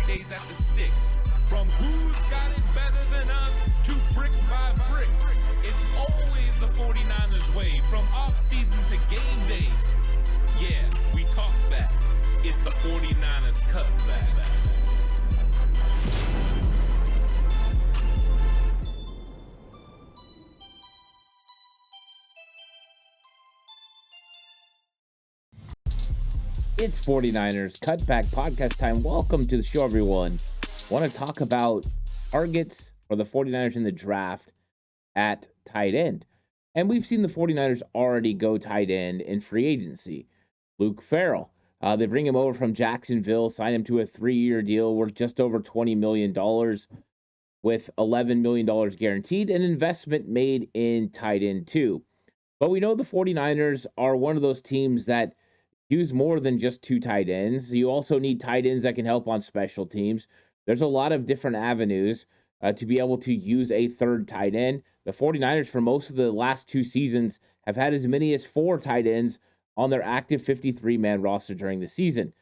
days at the stick. From who's got it better than us to brick by brick. It's always the 49ers way, from off-season to game day. Yeah, we talk back. It's the 49ers Cutback. It's 49ers Cutback podcast time. Welcome to the show, everyone. Want to talk about targets for the 49ers in the draft at tight end. And we've seen the 49ers already go tight end in free agency. Luke Farrell. They bring him over from Jacksonville, sign him to a 3-year deal worth just over $20 million with $11 million guaranteed, an investment made in tight end too. But we know the 49ers are one of those teams that use more than just two tight ends. You also need tight ends that can help on special teams. There's a lot of different avenues to be able to use a third tight end. The 49ers, for most of the last two seasons, have had as many as 4 tight ends on their active 53-man roster during the season.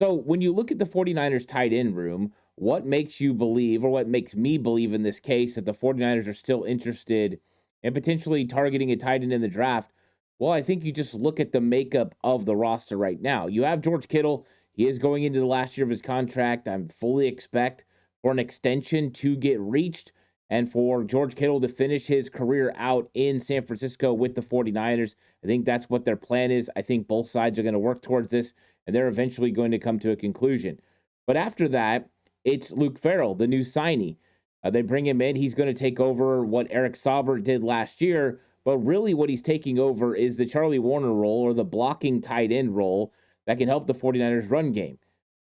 So when you look at the 49ers tight end room, what makes you believe, or what makes me believe in this case, that the 49ers are still interested in potentially targeting a tight end in the draft? Well, I think you just look at the makeup of the roster right now. You have George Kittle. He is going into the last year of his contract. I fully expect for an extension to get reached and for George Kittle to finish his career out in San Francisco with the 49ers. I think that's what their plan is. I think both sides are going to work towards this, and they're eventually going to come to a conclusion. But after that, it's Luke Farrell, the new signee. They bring him in. He's going to take over what Eric Saubert did last year. But really what he's taking over is the Charlie Warner role, or the blocking tight end role, that can help the 49ers run game.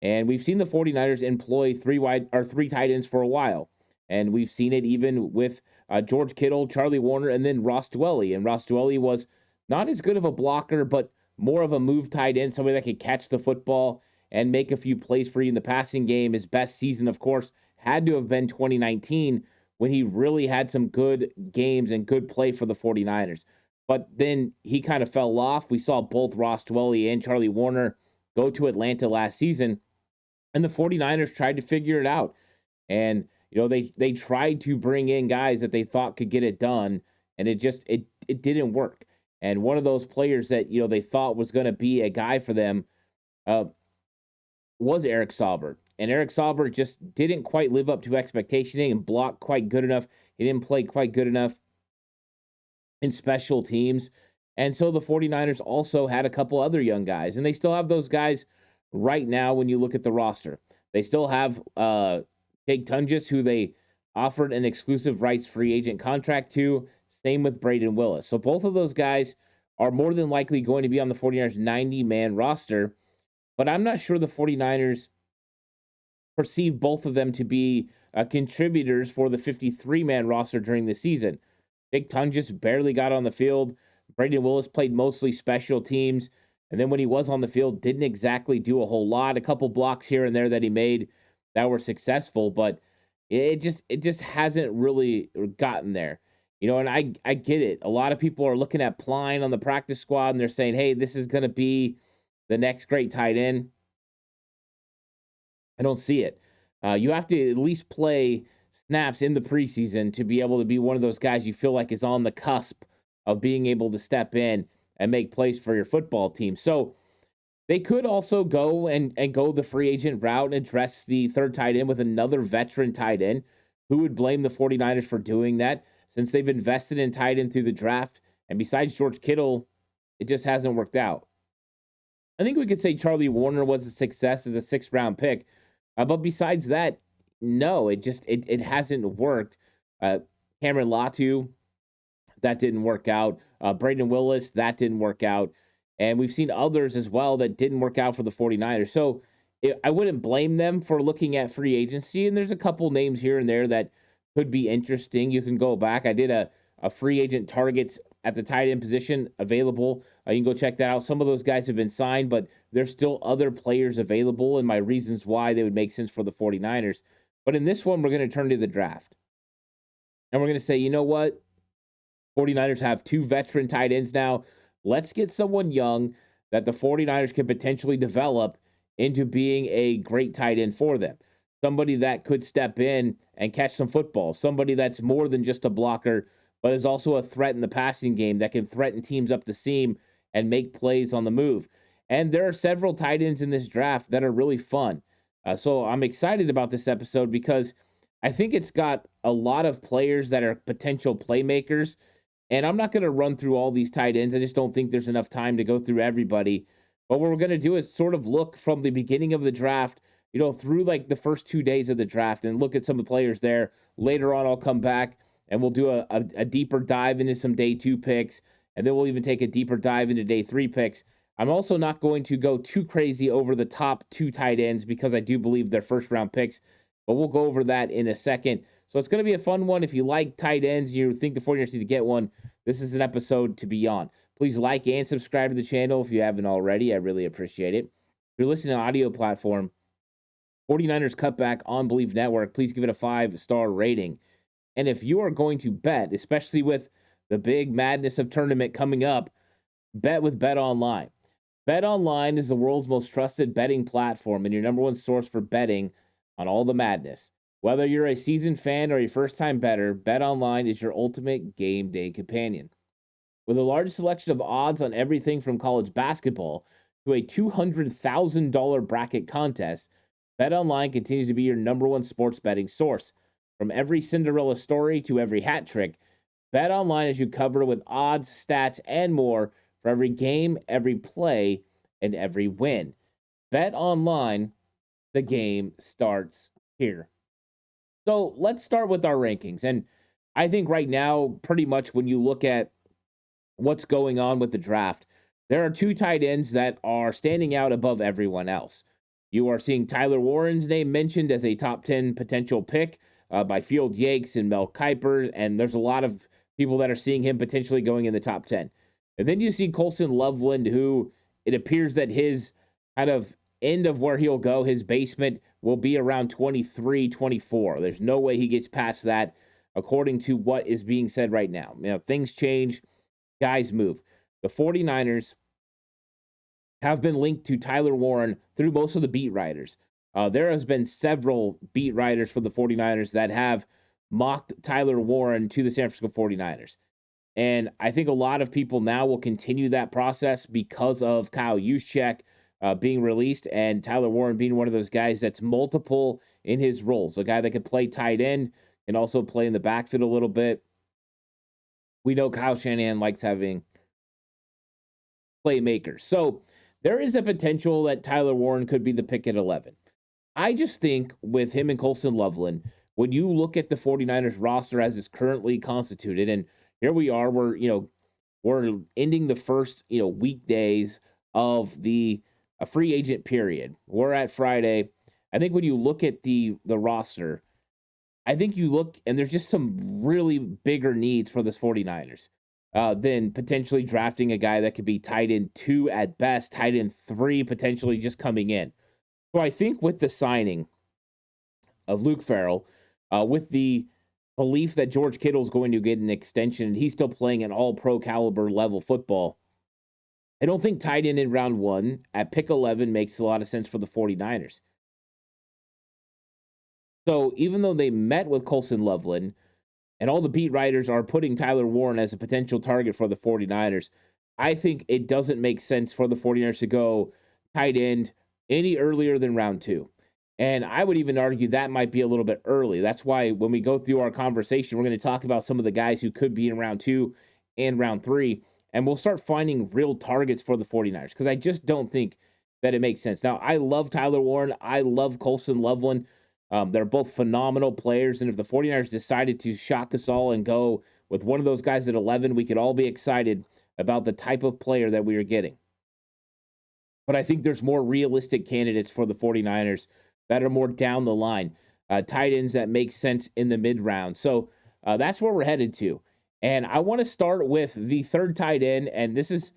And we've seen the 49ers employ three tight ends for a while. And we've seen it even with George Kittle, Charlie Warner, and then Ross Dwelley. And Ross Dwelley was not as good of a blocker, but more of a move tight end, somebody that could catch the football and make a few plays for you in the passing game. His best season, of course, had to have been 2019, when he really had some good games and good play for the 49ers. But then he kind of fell off. We saw both Ross Dwelley and Charlie Warner go to Atlanta last season, and the 49ers tried to figure it out. And, you know, they tried to bring in guys that they thought could get it done, and it didn't work. And one of those players that, you know, they thought was going to be a guy for them was Eric Saubert. And Eric Saubert just didn't quite live up to expectation and block quite good enough. He didn't play quite good enough in special teams. And so the 49ers also had a couple other young guys. And they still have those guys right now when you look at the roster. They still have Jake Tunges, who they offered an exclusive rights free agent contract to. Same with Braden Willis. So both of those guys are more than likely going to be on the 49ers 90-man roster. But I'm not sure the 49ers perceive both of them to be contributors for the 53-man roster during the season. Jake Tunges barely got on the field. Braden Willis played mostly special teams. And then when he was on the field, didn't exactly do a whole lot. A couple blocks here and there that he made that were successful, but it just hasn't really gotten there. You know, and I get it. A lot of people are looking at Pline on the practice squad, and they're saying, hey, this is going to be the next great tight end. I don't see it. You have to at least play snaps in the preseason to be able to be one of those guys you feel like is on the cusp of being able to step in and make plays for your football team. So they could also go and go the free agent route and address the third tight end with another veteran tight end. Who would blame the 49ers for doing that, since they've invested in tight end through the draft? And besides George Kittle, it just hasn't worked out. I think we could say Charlie Warner was a success as a 6th-round pick. But besides that, no, it hasn't worked. Cameron Latu, that didn't work out. Braden Willis, that didn't work out. And we've seen others as well that didn't work out for the 49ers. So I wouldn't blame them for looking at free agency. And there's a couple names here and there that could be interesting. You can go back. I did a free agent targets at the tight end position available. You can go check that out. Some of those guys have been signed, but there's still other players available, and my reasons why they would make sense for the 49ers. But in this one, we're going to turn to the draft. And we're going to say, you know what? 49ers have 2 veteran tight ends now. Let's get someone young that the 49ers can potentially develop into being a great tight end for them. somebody that could step in and catch some football, somebody that's more than just a blocker, but is also a threat in the passing game that can threaten teams up the seam and make plays on the move. And there are several tight ends in this draft that are really fun. So I'm excited about this episode because I think it's got a lot of players that are potential playmakers. And I'm not going to run through all these tight ends. I just don't think there's enough time to go through everybody. But what we're going to do is sort of look from the beginning of the draft, through like the first 2 days of the draft and look at some of the players there. Later on, I'll come back and we'll do a deeper dive into some day 2 picks. And then we'll even take a deeper dive into day 3 picks. I'm also not going to go too crazy over the top 2 tight ends because I do believe they're first round picks, but we'll go over that in a second. So it's going to be a fun one. If you like tight ends, you think the 49ers need to get one, this is an episode to be on. Please like and subscribe to the channel if you haven't already. I really appreciate it. If you're listening to audio platform, 49ers Cutback on Believe Network, please give it a 5-star rating. And if you are going to bet, especially with the big madness of tournament coming up, bet with Bet Online. Bet Online is the world's most trusted betting platform and your number one source for betting on all the madness. Whether you're a seasoned fan or a first-time bettor, Bet Online is your ultimate game day companion. With a large selection of odds on everything from college basketball to a $200,000 bracket contest, Bet Online continues to be your number one sports betting source. From every Cinderella story to every hat trick, Bet Online has you covered with odds, stats, and more for every game, every play, and every win. Bet Online, the game starts here. So let's start with our rankings. And I think right now, pretty much when you look at what's going on with the draft, there are 2 tight ends that are standing out above everyone else. You are seeing Tyler Warren's name mentioned as a top 10 potential pick by Field Yates and Mel Kiper, and there's a lot of people that are seeing him potentially going in the top 10. And then you see Colson Loveland, who it appears that his kind of end of where he'll go, his basement, will be around 23, 24. There's no way he gets past that, according to what is being said right now. Things change, guys move. The 49ers have been linked to Tyler Warren through most of the beat writers. There has been several beat writers for the 49ers that have mocked Tyler Warren to the San Francisco 49ers. And I think a lot of people now will continue that process because of Kyle Juszczyk being released and Tyler Warren being one of those guys that's multiple in his roles. A guy that can play tight end and also play in the backfield a little bit. We know Kyle Shanahan likes having playmakers. So there is a potential that Tyler Warren could be the pick at 11. I just think with him and Colson Loveland, when you look at the 49ers roster as it's currently constituted, and here we are, we're ending the first, weekdays of the free agent period. We're at Friday. I think when you look at the roster, I think you look and there's just some really bigger needs for this 49ers than potentially drafting a guy that could be tight end 2 at best, tight end 3 potentially just coming in. So I think with the signing of Luke Farrell, with the belief that George Kittle is going to get an extension and he's still playing an all-pro caliber level football, I don't think tight end in round 1 at pick 11 makes a lot of sense for the 49ers. So even though they met with Colson Loveland and all the beat writers are putting Tyler Warren as a potential target for the 49ers, I think it doesn't make sense for the 49ers to go tight end any earlier than round 2. And I would even argue that might be a little bit early. That's why when we go through our conversation, we're going to talk about some of the guys who could be in round 2 and round 3, and we'll start finding real targets for the 49ers because I just don't think that it makes sense. Now, I love Tyler Warren. I love Colson Loveland. They're both phenomenal players, and if the 49ers decided to shock us all and go with one of those guys at 11, we could all be excited about the type of player that we are getting. But I think there's more realistic candidates for the 49ers that are more down the line, tight ends that make sense in the mid-round. So that's where we're headed to. And I want to start with the third tight end, and it's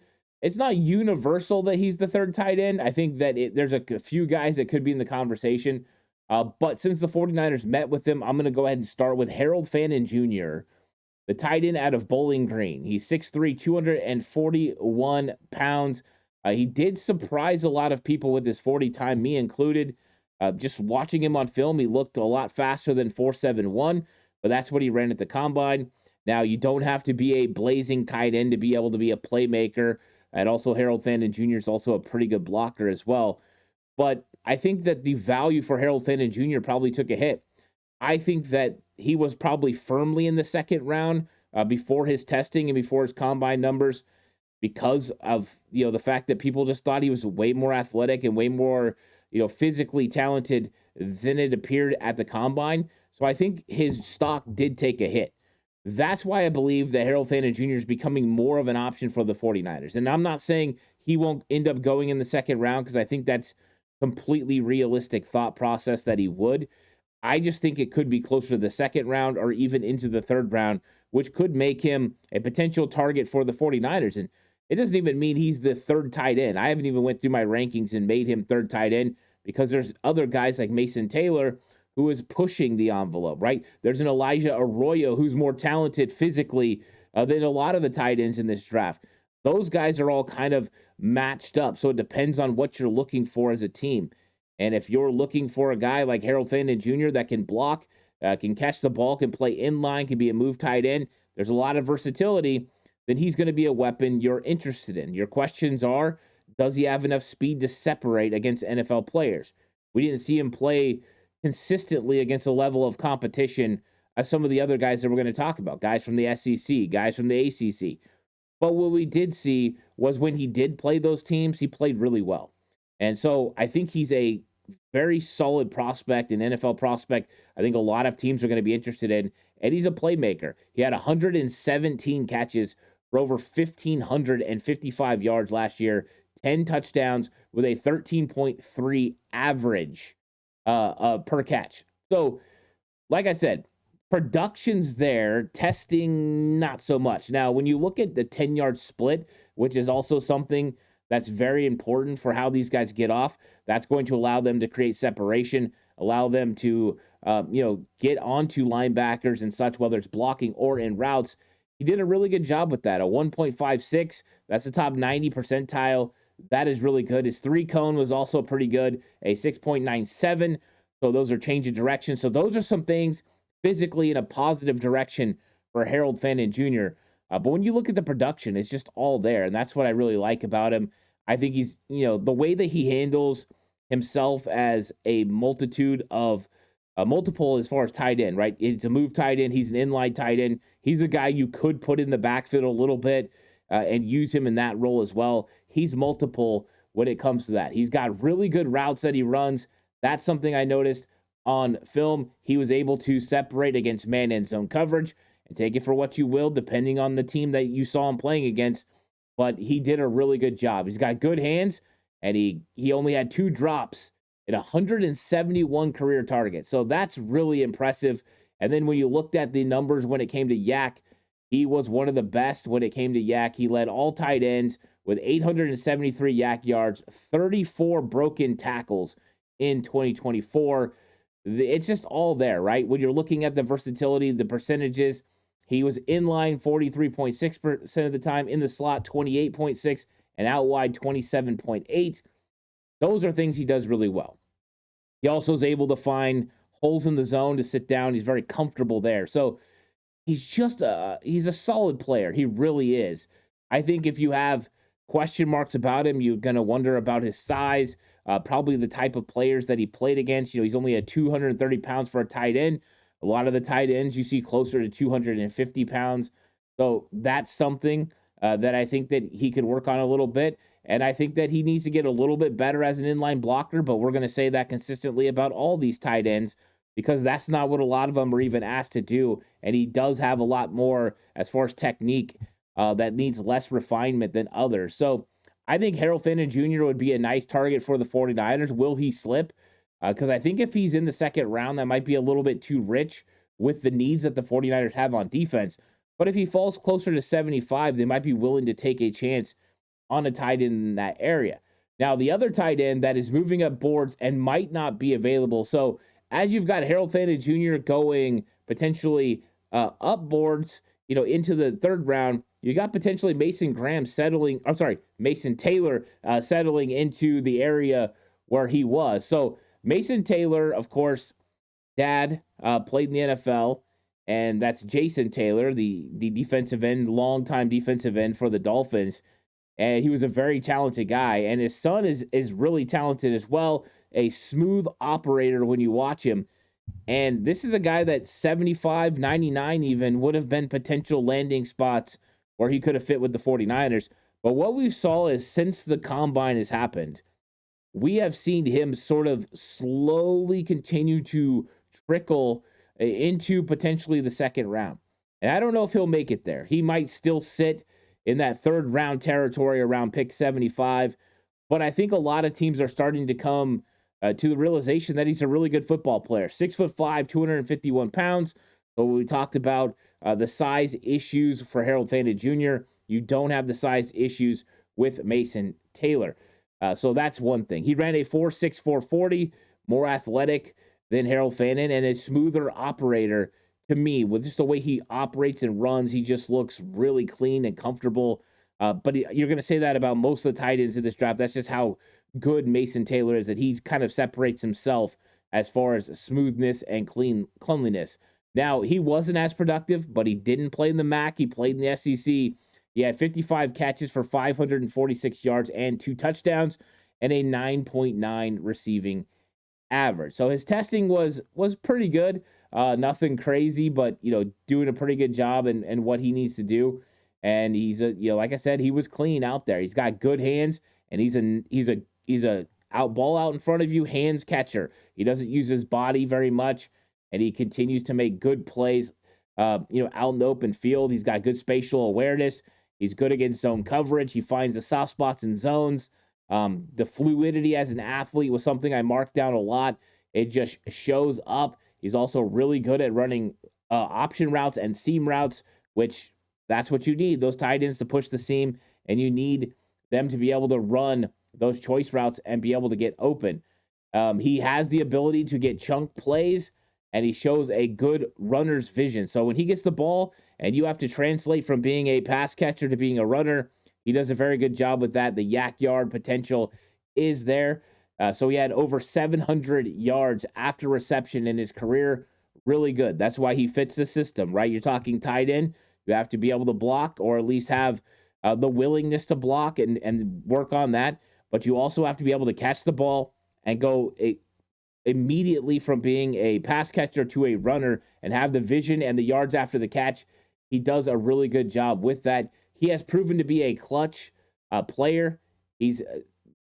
not universal that he's the third tight end. I think that there's a few guys that could be in the conversation. But since the 49ers met with him, I'm going to go ahead and start with Harold Fannin Jr., the tight end out of Bowling Green. He's 6'3", 241 pounds. He did surprise a lot of people with his 40 time, me included. Just watching him on film, he looked a lot faster than 4.71, but that's what he ran at the combine. Now, you don't have to be a blazing tight end to be able to be a playmaker. And also, Harold Fannin Jr. is also a pretty good blocker as well. But I think that the value for Harold Fannin Jr. probably took a hit. I think that he was probably firmly in the second round before his testing and before his combine numbers, because of the fact that people just thought he was way more athletic and way more physically talented than it appeared at the combine. So I think his stock did take a hit. That's why I believe that Harold Fannin Jr. is becoming more of an option for the 49ers. And I'm not saying he won't end up going in the second round, because I think that's completely realistic thought process that he would. I just think it could be closer to the second round or even into the third round, which could make him a potential target for the 49ers. And it doesn't even mean he's the third tight end. I haven't even went through my rankings and made him third tight end, because there's other guys like Mason Taylor who is pushing the envelope, right? There's an Elijah Arroyo who's more talented physically than a lot of the tight ends in this draft. Those guys are all kind of matched up. So it depends on what you're looking for as a team. And if you're looking for a guy like Harold Fannin Jr. that can block, can catch the ball, can play inline, can be a move tight end, there's a lot of versatility, then he's going to be a weapon you're interested in. Your questions are, does he have enough speed to separate against NFL players? We didn't see him play consistently against a level of competition as some of the other guys that we're going to talk about, guys from the SEC, guys from the ACC. But what we did see was when he did play those teams, he played really well. And so I think he's a very solid prospect, an NFL prospect. I think a lot of teams are going to be interested in, and he's a playmaker. He had 117 catches for over 1,555 yards last year, 10 touchdowns with a 13.3 average per catch. So, like I said, production's there, testing not so much. Now, when you look at the 10-yard split, which is also something that's very important for how these guys get off, that's going to allow them to create separation, allow them to get onto linebackers and such, whether it's blocking or in routes. He did a really good job with that. A 1.56, that's the top 90 percentile. That is really good. His 3-cone was also pretty good, a 6.97. So those are change of direction. So those are some things physically in a positive direction for Harold Fannin Jr. But when you look at the production, it's just all there. And that's what I really like about him. I think he's, the way that he handles himself as a multitude of multiple as far as tight end, right? It's a move tight end. He's an inline tight end. He's a guy you could put in the backfield a little bit and use him in that role as well. He's multiple when it comes to that. He's got really good routes that he runs. That's something I noticed on film. He was able to separate against man and zone coverage, and take it for what you will, depending on the team that you saw him playing against. But he did a really good job. He's got good hands, and he only had 2 drops in 171 career targets. So that's really impressive. And then when you looked at the numbers when it came to yak, he was one of the best when it came to yak. He led all tight ends with 873 yak yards, 34 broken tackles in 2024. It's just all there, right? When you're looking at the versatility, the percentages, he was in line 43.6% of the time, in the slot 28.6%, and out wide 27.8%. Those are things he does really well. He also is able to find holes in the zone to sit down. He's very comfortable there. So he's just he's a solid player. He really is. I think if you have question marks about him, you're going to wonder about his size, probably the type of players that he played against. He's only at 230 pounds for a tight end. A lot of the tight ends you see closer to 250 pounds. So that's something that I think that he could work on a little bit. And I think that he needs to get a little bit better as an inline blocker, but we're going to say that consistently about all these tight ends, because that's not what a lot of them are even asked to do. And he does have a lot more as far as technique that needs less refinement than others. So I think Harold Fannin Jr. would be a nice target for the 49ers. Will he slip? Because I think if he's in the second round, that might be a little bit too rich with the needs that the 49ers have on defense. But if he falls closer to 75, they might be willing to take a chance on a tight end in that area. Now, the other tight end that is moving up boards and might not be available. So as you've got Harold Fannin Jr. going potentially up boards, into the third round, you got potentially Mason Taylor settling into the area where he was. So Mason Taylor, of course, dad played in the NFL, and that's Jason Taylor, the defensive end, longtime defensive end for the Dolphins. And he was a very talented guy. And his son is really talented as well, a smooth operator when you watch him. And this is a guy that 75, 99 even would have been potential landing spots where he could have fit with the 49ers. But what we saw is since the combine has happened, we have seen him sort of slowly continue to trickle into potentially the second round. And I don't know if he'll make it there. He might still sit in that third round territory around pick 75. But I think a lot of teams are starting to come to the realization that he's a really good football player. 6'5", 251 pounds. So we talked about the size issues for Harold Fannin Jr. You don't have the size issues with Mason Taylor. So that's one thing. He ran a 4.6, 440, more athletic than Harold Fannin, and a smoother operator to me. With just the way he operates and runs, he just looks really clean and comfortable. But you're going to say that about most of the tight ends in this draft. That's just how good Mason Taylor is, that he kind of separates himself as far as smoothness and cleanliness. Now, he wasn't as productive, but he didn't play in the MAC. He played in the SEC. He had 55 catches for 546 yards and 2 touchdowns and a 9.9 receiving average. So his testing was pretty good. Nothing crazy, but doing a pretty good job and what he needs to do. And he's like I said, he was clean out there. He's got good hands, and he's a ball out in front of you hands catcher. He doesn't use his body very much, and he continues to make good plays. Out in the open field, he's got good spatial awareness. He's good against zone coverage. He finds the soft spots in zones. The fluidity as an athlete was something I marked down a lot. It just shows up. He's also really good at running option routes and seam routes, which that's what you need, those tight ends to push the seam, and you need them to be able to run those choice routes and be able to get open. He has the ability to get chunk plays, and he shows a good runner's vision. So when he gets the ball and you have to translate from being a pass catcher to being a runner, he does a very good job with that. The yak yard potential is there. So he had over 700 yards after reception in his career. Really good. That's why he fits the system, right? You're talking tight end. You have to be able to block, or at least have the willingness to block and work on that. But you also have to be able to catch the ball and go immediately from being a pass catcher to a runner and have the vision and the yards after the catch. He does a really good job with that. He has proven to be a clutch player. He's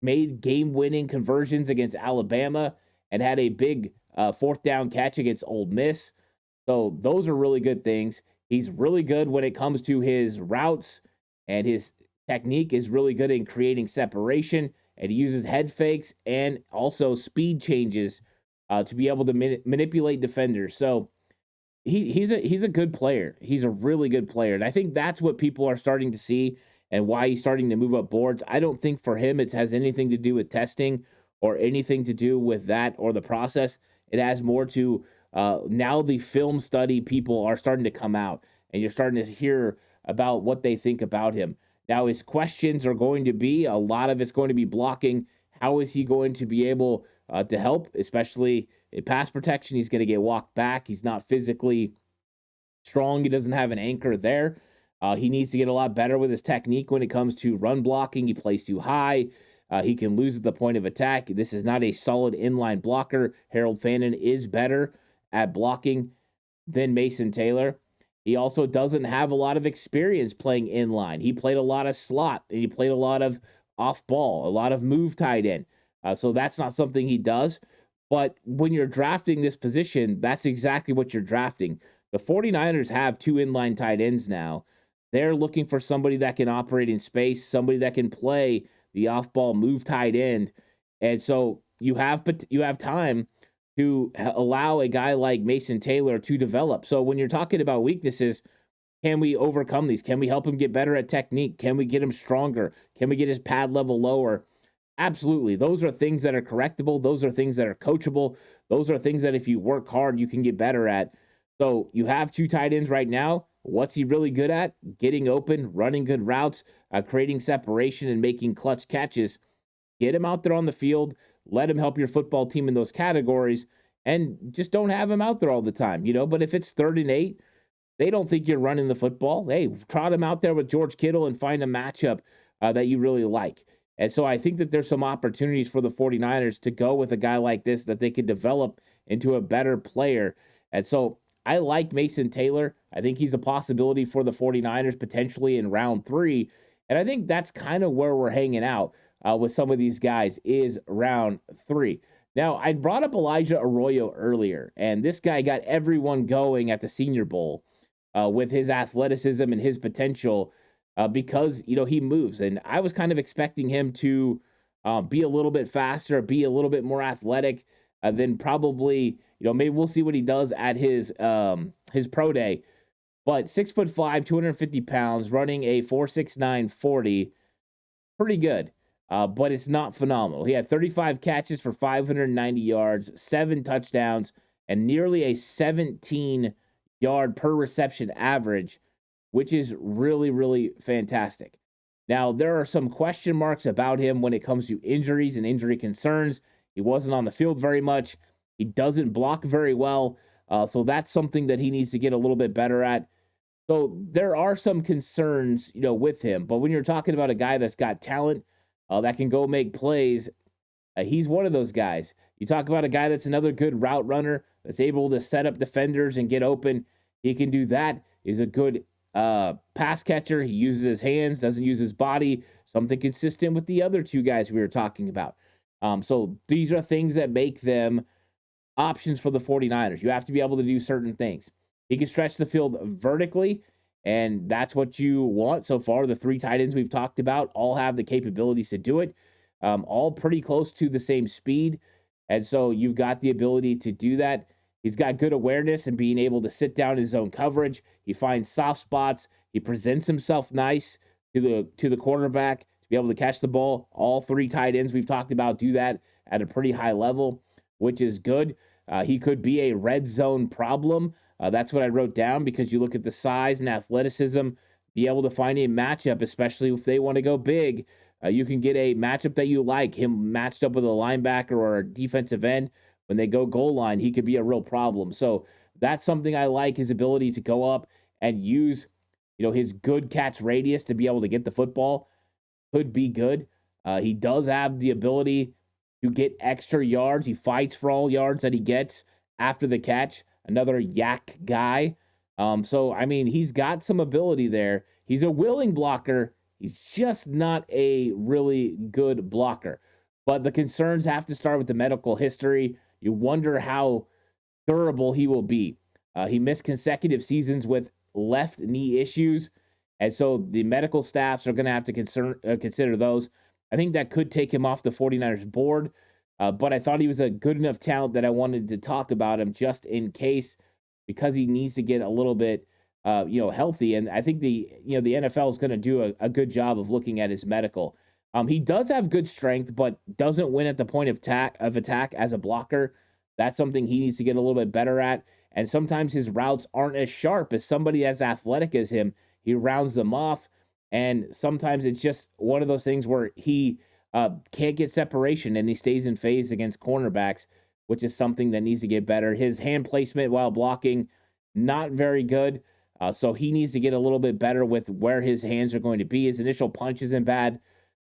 made game-winning conversions against Alabama and had a big fourth down catch against Ole Miss. So those are really good things. He's really good when it comes to his routes, and his technique is really good in creating separation, and he uses head fakes and also speed changes to be able to manipulate defenders. So he's a good player. He's a really good player, and I think that's what people are starting to see and why he's starting to move up boards. I don't think for him it has anything to do with testing or anything to do with that or the process. It has more to now the film study people are starting to come out, and you're starting to hear about what they think about him. Now, his questions are going to be, a lot of it's going to be blocking. How is he going to be able to help, especially in pass protection? He's going to get walked back. He's not physically strong. He doesn't have an anchor there. He needs to get a lot better with his technique when it comes to run blocking. He plays too high. He can lose at the point of attack. This is not a solid inline blocker. Harold Fannin is better at blocking than Mason Taylor. He also doesn't have a lot of experience playing inline. He played a lot of slot, and he played a lot of off ball, a lot of move tight end. So that's not something he does. But when you're drafting this position, that's exactly what you're drafting. The 49ers have 2 inline tight ends now. They're looking for somebody that can operate in space, somebody that can play the off-ball move tight end. And so you have time to allow a guy like Mason Taylor to develop. So when you're talking about weaknesses, can we overcome these? Can we help him get better at technique? Can we get him stronger? Can we get his pad level lower? Absolutely. Those are things that are correctable. Those are things that are coachable. Those are things that if you work hard, you can get better at. So you have 2 tight ends right now. What's he really good at? Getting open, running good routes, creating separation, and making clutch catches. Get him out there on the field. let him help your football team in those categories, and just don't have him out there all the time, But if it's 3rd and 8, they don't think you're running the football. Hey, trot him out there with George Kittle and find a matchup that you really like. And so I think that there's some opportunities for the 49ers to go with a guy like this that they could develop into a better player. And so I like Mason Taylor. I think he's a possibility for the 49ers potentially in round 3. And I think that's kind of where we're hanging out with some of these guys is round 3. Now, I brought up Elijah Arroyo earlier, and this guy got everyone going at the Senior Bowl with his athleticism and his potential because, he moves. And I was kind of expecting him to be a little bit faster, be a little bit more athletic than probably, maybe we'll see what he does at his pro day. But 6'5", 250 pounds, running a 4.69 40, pretty good. But it's not phenomenal. He had 35 catches for 590 yards, 7 touchdowns, and nearly a 17-yard per reception average, which is really, really fantastic. Now, there are some question marks about him when it comes to injuries and injury concerns. He wasn't on the field very much. He doesn't block very well. So that's something that he needs to get a little bit better at. So there are some concerns, with him. But when you're talking about a guy that's got talent, that can go make plays, he's one of those guys. You talk about a guy that's another good route runner, that's able to set up defenders and get open. He can do that. He's a good pass catcher. He uses his hands, doesn't use his body, something consistent with the other 2 guys we were talking about. So these are things that make them options for the 49ers. You have to be able to do certain things. He can stretch the field vertically, and that's what you want so far. The 3 tight ends we've talked about all have the capabilities to do it, all pretty close to the same speed. And so you've got the ability to do that. He's got good awareness and being able to sit down in his own coverage. He finds soft spots. He presents himself nice to the quarterback to be able to catch the ball. All 3 tight ends we've talked about do that at a pretty high level, which is good. He could be a red zone problem. That's what I wrote down because you look at the size and athleticism, be able to find a matchup, especially if they want to go big. You can get a matchup that you like. Him matched up with a linebacker or a defensive end. When they go goal line, he could be a real problem. So that's something I like, his ability to go up and use, his good catch radius to be able to get the football could be good. He does have the ability to get extra yards. He fights for all yards that he gets after the catch. Another yak guy. He's got some ability there. He's a willing blocker. He's just not a really good blocker. But the concerns have to start with the medical history. You wonder how durable he will be. He missed consecutive seasons with left knee issues. And so the medical staffs are going to have to consider those. I think that could take him off the 49ers board. But I thought he was a good enough talent that I wanted to talk about him just in case, because he needs to get a little bit, healthy. And I think the NFL is going to do a good job of looking at his medical. He does have good strength, but doesn't win at the point of attack as a blocker. That's something he needs to get a little bit better at. And sometimes his routes aren't as sharp as somebody as athletic as him. He rounds them off. And sometimes it's just one of those things where he can't get separation and he stays in phase against cornerbacks, which is something that needs to get better. His hand placement while blocking, not very good. So he needs to get a little bit better with where his hands are going to be. His initial punch isn't bad.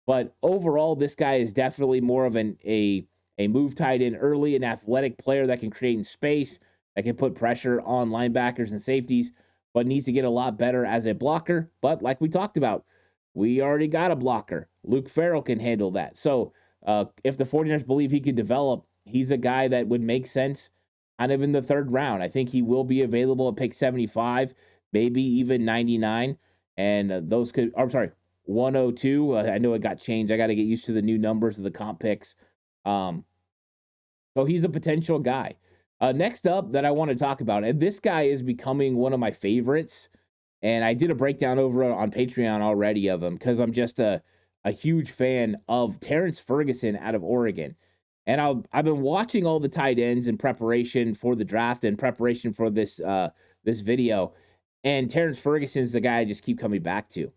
But overall, this guy is definitely more of a move tight end early, an athletic player that can create in space, that can put pressure on linebackers and safeties, but needs to get a lot better as a blocker. But like we talked about, we already got a blocker. Luke Farrell can handle that. So if the 49ers believe he could develop, he's a guy that would make sense kind of in the 3rd round. I think he will be available at pick 75, maybe even 99. And those could, 102. I know it got changed. I got to get used to the new numbers of the comp picks. So he's a potential guy. Next up that I want to talk about, and this guy is becoming one of my favorites. And I did a breakdown over on Patreon already of him because I'm just a huge fan of Terrence Ferguson out of Oregon. And I've been watching all the tight ends in preparation for the draft and preparation for this video. And Terrence Ferguson is the guy I just keep coming back to.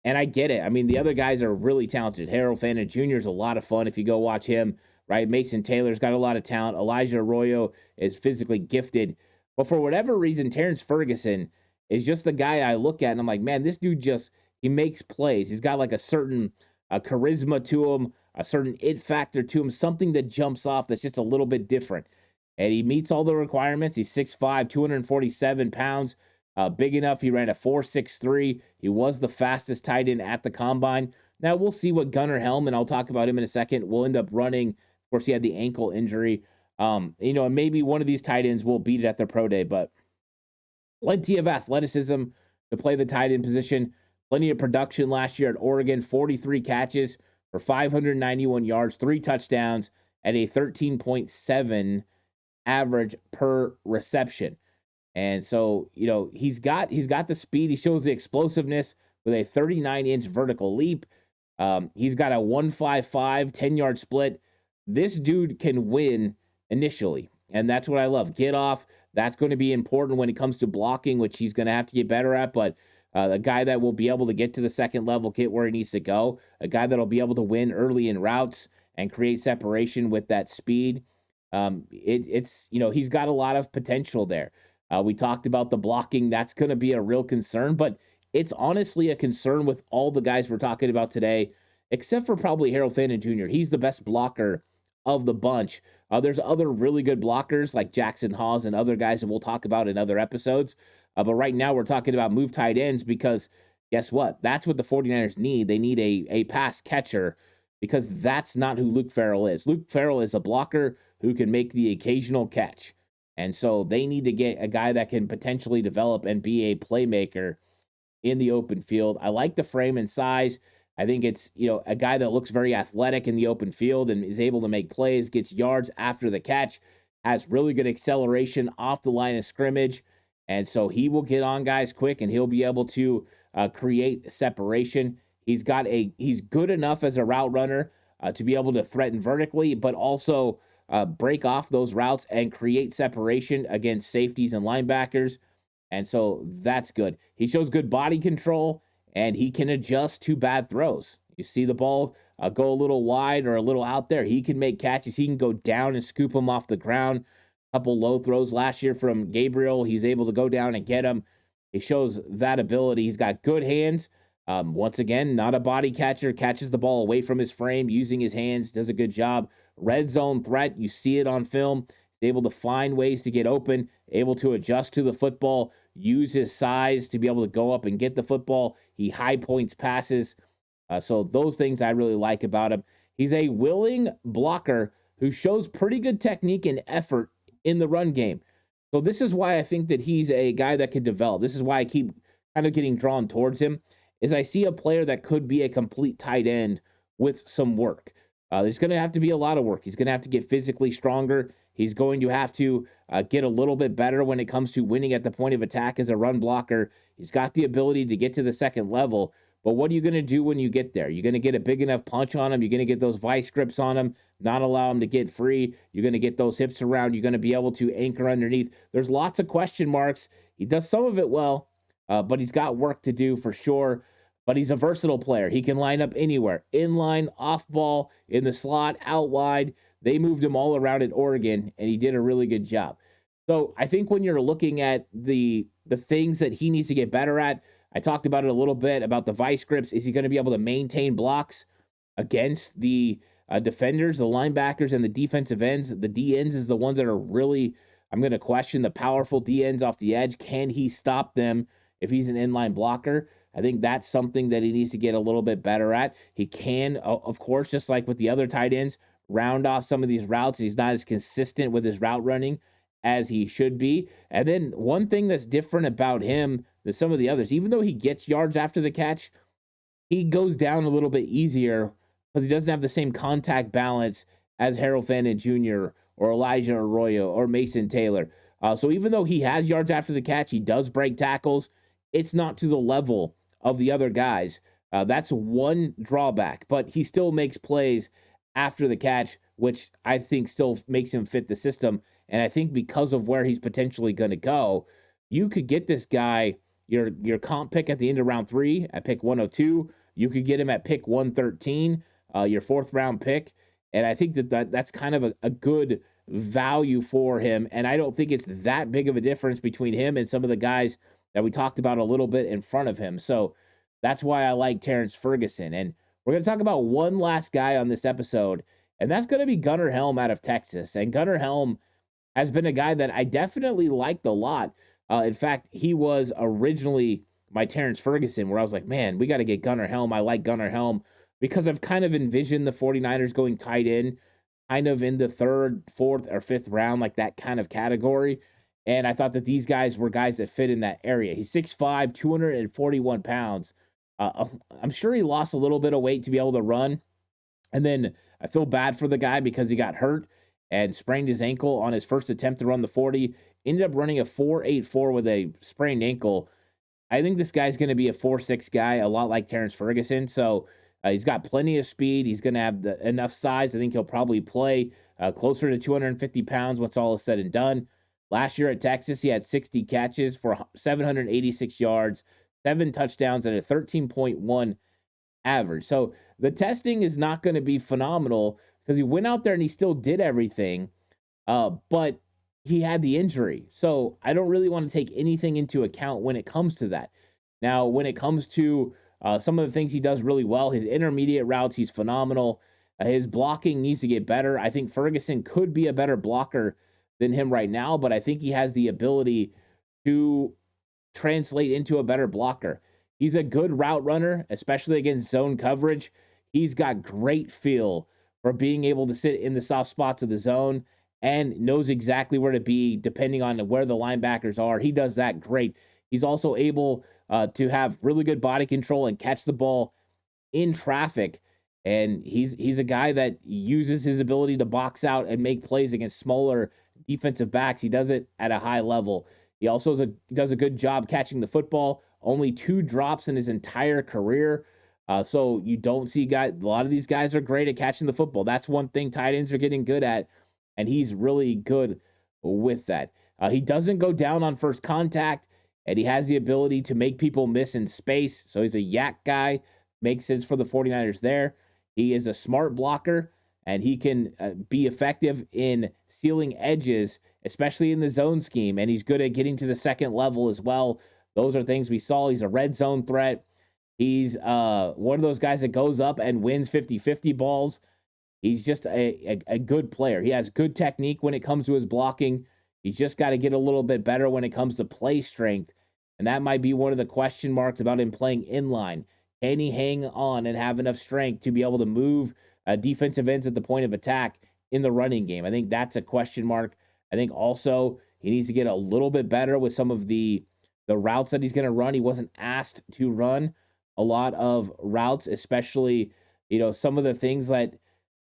And I get it. I mean, the other guys are really talented. Fannin Jr. is a lot of fun if you go watch him right? Mason Taylor's got a lot of talent. Elijah Arroyo is physically gifted. But for whatever reason, Terrence Ferguson is just the guy I look at and I'm like, man, this dude he makes plays. He's got like a certain charisma to him, a certain it factor to him, something that jumps off that's just a little bit different. And he meets all the requirements. He's 6'5", 247 pounds, big enough. He ran a 4.63. He was the fastest tight end at the combine. Now we'll see what Gunnar Helm, and I'll talk about him in a second, will end up running. Of course, he had the ankle injury. And maybe one of these tight ends will beat it at their pro day, but plenty of athleticism to play the tight end position. Plenty of production last year at Oregon, 43 catches for 591 yards, 3 touchdowns at a 13.7 average per reception. And so, he's got the speed. He shows the explosiveness with a 39-inch vertical leap. He's got a 1.55 10-yard split. This dude can win initially, and that's what I love. Get off. That's going to be important when it comes to blocking, which he's going to have to get better at, but a guy that will be able to get to the second level, get where he needs to go, a guy that will be able to win early in routes and create separation with that speed. He's got a lot of potential there. We talked about the blocking. That's going to be a real concern, but it's honestly a concern with all the guys we're talking about today, except for probably Harold Fannin Jr. He's the best blocker of the bunch. There's other really good blockers like Jackson Hawes and other guys that we'll talk about in other episodes. But right now we're talking about move tight ends because guess what? That's what the 49ers need. They need a pass catcher because that's not who Luke Farrell is. Luke Farrell is a blocker who can make the occasional catch. And so they need to get a guy that can potentially develop and be a playmaker in the open field. I like the frame and size. I think it's, a guy that looks very athletic in the open field and is able to make plays, gets yards after the catch, has really good acceleration off the line of scrimmage. And so he will get on guys quick and he'll be able to create separation. He's good enough as a route runner to be able to threaten vertically, but also break off those routes and create separation against safeties and linebackers. And so that's good. He shows good body control and he can adjust to bad throws. You see the ball go a little wide or a little out there. He can make catches. He can go down and scoop them off the ground. A couple low throws last year from Gabriel. He's able to go down and get them. He shows that ability. He's got good hands. Once again, not a body catcher. Catches the ball away from his frame using his hands. Does a good job. Red zone threat. You see it on film. He's able to find ways to get open. Able to adjust to the football. Use his size to be able to go up and get the football. He high points passes. So those things I really like about him. He's a willing blocker who shows pretty good technique and effort in the run game. So this is why I think that he's a guy that could develop. This is why I keep kind of getting drawn towards him, is I see a player that could be a complete tight end with some work. There's going to have to be a lot of work. He's going to have to get physically stronger. He's going to have to get a little bit better when it comes to winning at the point of attack as a run blocker. He's got the ability to get to the second level, but what are you going to do when you get there? You're going to get a big enough punch on him. You're going to get those vice grips on him, not allow him to get free. You're going to get those hips around. You're going to be able to anchor underneath. There's lots of question marks. He does some of it well, but he's got work to do for sure. But he's a versatile player. He can line up anywhere, inline, off ball, in the slot, out wide. They moved him all around at Oregon, and he did a really good job. So I think when you're looking at the things that he needs to get better at, I talked about it a little bit about the vice grips. Is he going to be able to maintain blocks against the defenders, the linebackers, and the defensive ends? The D ends is the ones that are really, I'm going to question the powerful D ends off the edge. Can he stop them if he's an inline blocker? I think that's something that he needs to get a little bit better at. He can, of course, just like with the other tight ends, round off some of these routes. He's not as consistent with his route running as he should be. And then one thing that's different about him than some of the others, even though he gets yards after the catch, he goes down a little bit easier because he doesn't have the same contact balance as Harold Fannin Jr. or Elijah Arroyo or Mason Taylor. So even though he has yards after the catch, he does break tackles. It's not to the level of the other guys. That's one drawback, but he still makes plays after the catch, which I think still makes him fit the system. And I think because of where he's potentially going to go, you could get this guy, your comp pick at the end of round 3 at pick 102. You could get him at pick 113, your 4th round pick. And I think that's kind of a good value for him. And I don't think it's that big of a difference between him and some of the guys that we talked about a little bit in front of him. So that's why I like Terrence Ferguson. And we're going to talk about one last guy on this episode, and that's going to be Gunnar Helm out of Texas. And Gunnar Helm has been a guy that I definitely liked a lot. In fact, he was originally my Terrence Ferguson, where I was like, man, we got to get Gunnar Helm. I like Gunnar Helm because I've kind of envisioned the 49ers going tight end, kind of in the third, fourth, or fifth round, like that kind of category. And I thought that these guys were guys that fit in that area. He's 6'5", 241 pounds. I'm sure he lost a little bit of weight to be able to run. And then I feel bad for the guy because he got hurt and sprained his ankle on his first attempt to run the 40. Ended up running a 4.84 with a sprained ankle. I think this guy's going to be a 4.6 guy, a lot like Terrence Ferguson. So he's got plenty of speed. He's going to have enough size. I think he'll probably play closer to 250 pounds once all is said and done. Last year at Texas, he had 60 catches for 786 yards, 7 touchdowns, and a 13.1 average. So the testing is not going to be phenomenal because he went out there and he still did everything, but he had the injury. So I don't really want to take anything into account when it comes to that. Now, when it comes to some of the things he does really well, his intermediate routes, he's phenomenal. His blocking needs to get better. I think Ferguson could be a better blocker than him right now, but I think he has the ability to translate into a better blocker. He's a good route runner, especially against zone coverage. He's got great feel for being able to sit in the soft spots of the zone and knows exactly where to be depending on where the linebackers are. He does that great. He's also able to have really good body control and catch the ball in traffic. And he's a guy that uses his ability to box out and make plays against smaller defensive backs. He does it at a high level. He also does a good job catching the football. Only 2 drops in his entire career. So you don't see a lot of these guys are great at catching the football. That's one thing tight ends are getting good at, and he's really good with that. He doesn't go down on first contact, and he has the ability to make people miss in space. So he's a yak guy. Makes sense for the 49ers there. He is a smart blocker, and he can be effective in sealing edges, especially in the zone scheme, and he's good at getting to the second level as well. Those are things we saw. He's a red zone threat. He's one of those guys that goes up and wins 50-50 balls. He's just a good player. He has good technique when it comes to his blocking. He's just got to get a little bit better when it comes to play strength, and that might be one of the question marks about him playing inline. Can he hang on and have enough strength to be able to move defensive ends at the point of attack in the running game? I think that's a question mark. I think also he needs to get a little bit better with some of the routes that he's going to run. He wasn't asked to run a lot of routes, especially, some of the things that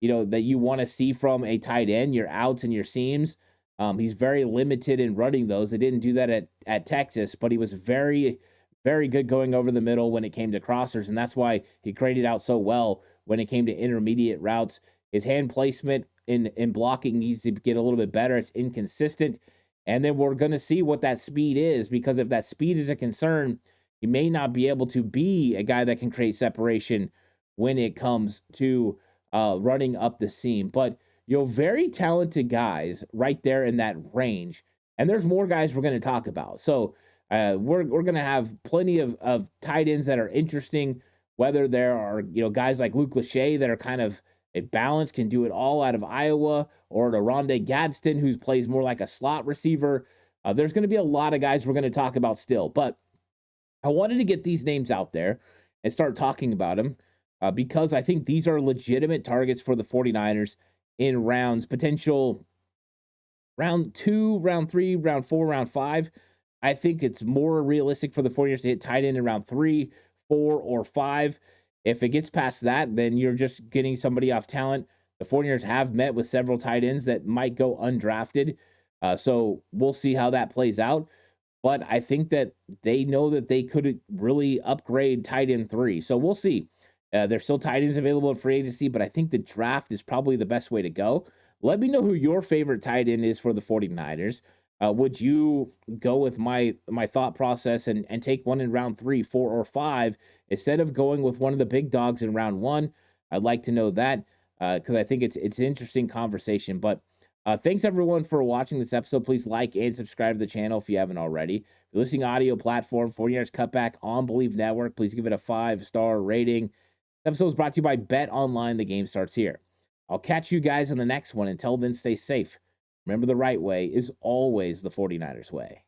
you want to see from a tight end, your outs and your seams. He's very limited in running those. They didn't do that at Texas, but he was very, very good going over the middle when it came to crossers, and that's why he graded out so well when it came to intermediate routes. His hand placement in blocking needs to get a little bit better. It's inconsistent. And then we're going to see what that speed is, because if that speed is a concern, he may not be able to be a guy that can create separation when it comes to running up the seam. But, very talented guys right there in that range. And there's more guys we're going to talk about. So we're going to have plenty of tight ends that are interesting, whether there are, guys like Luke Lachey that are kind of a balance, can do it all out of Iowa, or to Rondé Gadsden, who plays more like a slot receiver. There's going to be a lot of guys we're going to talk about still, but I wanted to get these names out there and start talking about them because I think these are legitimate targets for the 49ers in rounds, potential round 2, round 3, round 4, round 5. I think it's more realistic for the 49ers to hit tight end in round 3, 4, or 5. If it gets past that, then you're just getting somebody off talent. The 49ers have met with several tight ends that might go undrafted. So we'll see how that plays out. But I think that they know that they could really upgrade tight end 3. So we'll see. There's still tight ends available at free agency, but I think the draft is probably the best way to go. Let me know who your favorite tight end is for the 49ers. Would you go with my thought process and take one in round 3, 4, or 5 instead of going with one of the big dogs in round 1? I'd like to know that. because I think it's an interesting conversation. But thanks everyone for watching this episode. Please like and subscribe to the channel if you haven't already. If you're listening audio platform, 49ers Cutback on Believe Network, please give it a 5-star rating. This episode is brought to you by Bet Online. The game starts here. I'll catch you guys on the next one. Until then, stay safe. Remember, the right way is always the 49ers way.